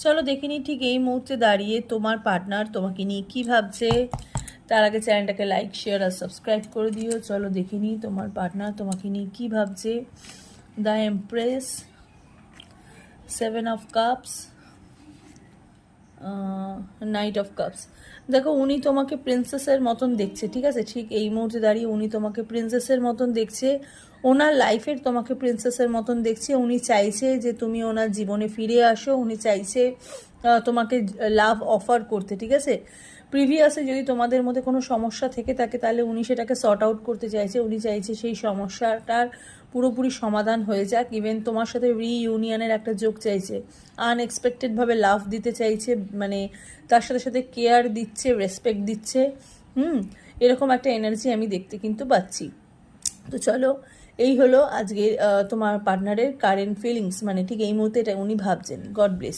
চলো দেখে নিই ঠিক এই মুহূর্তে দাঁড়িয়ে তোমার পার্টনার তোমাকে নিয়ে কী ভাবছে। তার আগে চ্যানেলটাকে লাইক শেয়ার আর সাবস্ক্রাইব করে দিও। চলো দেখে নিই তোমার পার্টনার তোমাকে নিয়ে কী ভাবছে। The empress, 7 of cups, night of cups. দেখো উনি তোমাকে প্রিন্সেসের মতন দেখছে, ঠিক আছে? ঠিক এই মুহূর্তে দাঁড়িয়ে উনি তোমাকে প্রিন্সেসের মতন দেখছে, ওনার লাইফের তোমাকে প্রিন্সেসের মতন দেখছে। উনি চাইছে যে তুমি ওনার জীবনে ফিরে আসো, উনি চাইছে তোমাকে লাভ অফার করতে, ঠিক আছে? প্রিভিয়াসে যদি তোমাদের মধ্যে কোনো সমস্যা থেকে থাকে তাহলে উনি সেটাকে সর্ট আউট করতে চাইছে। উনি চাইছে সেই সমস্যাটার পুরোপুরি সমাধান হয়ে যাক। ইভেন তোমার সাথে রিইউনিয়নের একটা যোগ চাইছে, আনএক্সপেক্টেডভাবে লাভ দিতে চাইছে, মানে তার সাথে সাথে কেয়ার দিচ্ছে, রেসপেক্ট দিচ্ছে। এরকম একটা এনার্জি আমি দেখতে কিন্তু পাচ্ছি। তো চলো এই হলো আজকে তোমার পার্টনারের কারেন্ট ফিলিংস, মানে ঠিক এই মুহূর্তে এটা উনি ভাবছেন। God bless you.